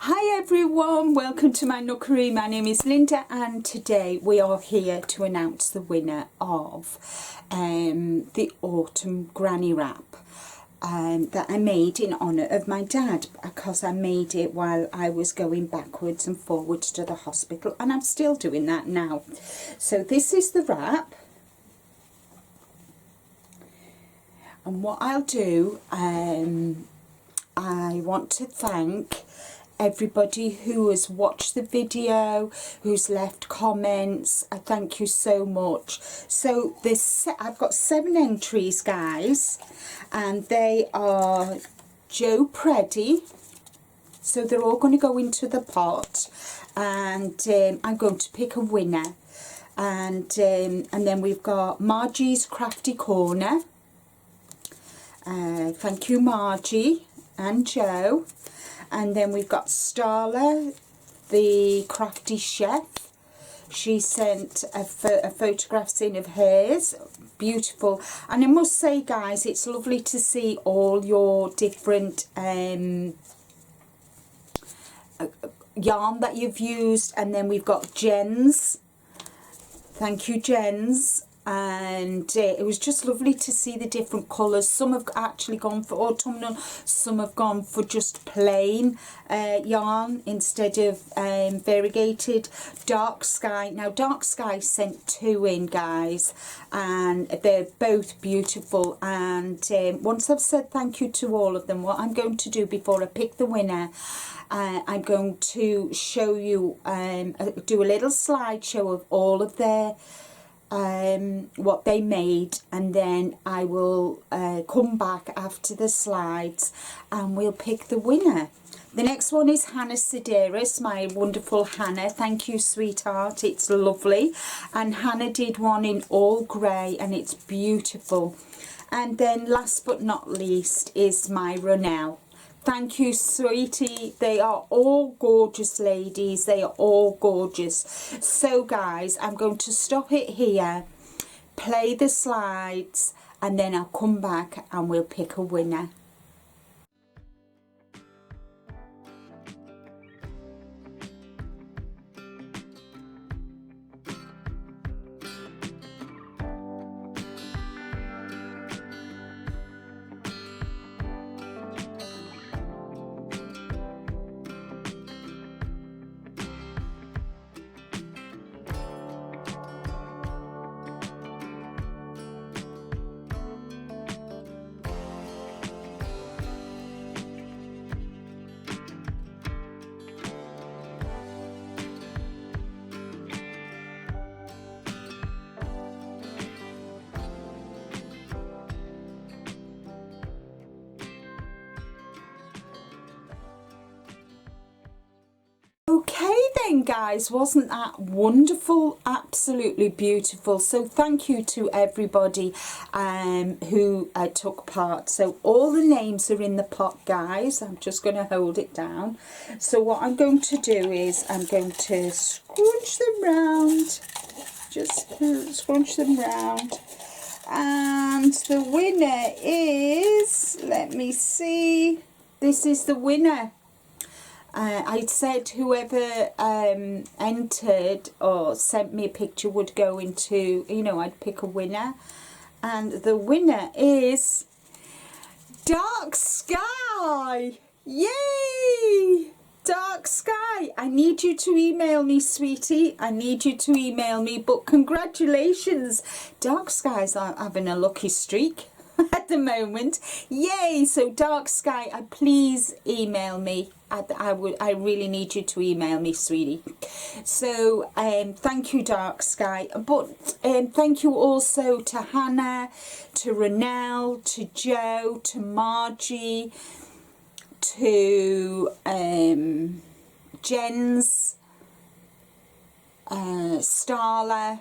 Hi everyone, welcome to my nookery. My name is Linda and today we are here to announce the winner of the autumn granny wrap that I made in honour of my dad, because I made it while I was going backwards and forwards to the hospital, and I'm still doing that now. So this is the wrap, and what I'll do, I want to thank everybody who has watched the video, who's left comments. I thank you so much. So this, I've got 7 entries, guys, and they are Joe Preddy. So they're all going to go into the pot, and I'm going to pick a winner. And then we've got Margie's Crafty Corner. Thank you, Margie and Joe. And then we've got Starla, the crafty chef. She sent a photographs in of hers. Beautiful. And I must say, guys, it's lovely to see all your different yarn that you've used. And then we've got Jenz. Thank you, Jenz. And it was just lovely to see the different colours. Some have actually gone for autumnal, some have gone for just plain yarn instead of variegated. Dark Sky, now Dark Sky sent 2 in, guys, and they're both beautiful. And once I've said thank you to all of them, what I'm going to do before I pick the winner, I'm going to show you, do a little slideshow of all of their what they made, and then I will come back after the slides and we'll pick the winner. The next one is Hannah Sideris, my wonderful Hannah. Thank you, sweetheart, it's lovely. And Hannah did one in all grey and it's beautiful. And then last but not least is my Ronell. Thank you, sweetie. They are all gorgeous, ladies. They are all gorgeous. So, guys, I'm going to stop it here, play the slides, and then I'll come back and we'll pick a winner. Okay then, guys, wasn't that wonderful? Absolutely beautiful. So thank you to everybody who took part. So all the names are in the pot, guys. I'm just going to hold it down. So what I'm going to do is I'm going to scrunch them round, just scrunch them round, and the winner is, let me see, this is the winner. I said whoever entered or sent me a picture would go into, you know, I'd pick a winner. And the winner is Dark Sky! Yay! Dark Sky! I need you to email me, sweetie. I need you to email me. But congratulations! Dark Sky's having a lucky streak at the moment. Yay! So Dark Sky, please email me. I really need you to email me, sweetie. So thank you, Dark Sky. But thank you also to Hannah, to Ronell, to Joe, to Margie, to Jenz, Starla.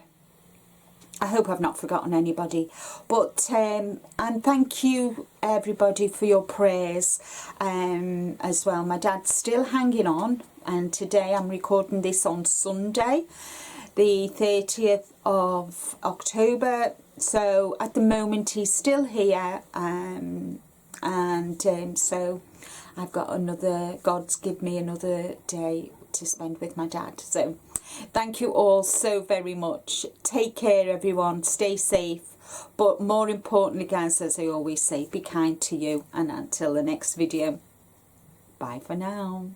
I hope I've not forgotten anybody, but and thank you everybody for your prayers as well. My dad's still hanging on, and today I'm recording this on Sunday, the 30th of October. So at the moment he's still here, so I've got another, God's give me another day to spend with my dad. So thank you all so very much. Take care, everyone. Stay safe. But more importantly, guys, as I always say, be kind to you. And until the next video, bye for now.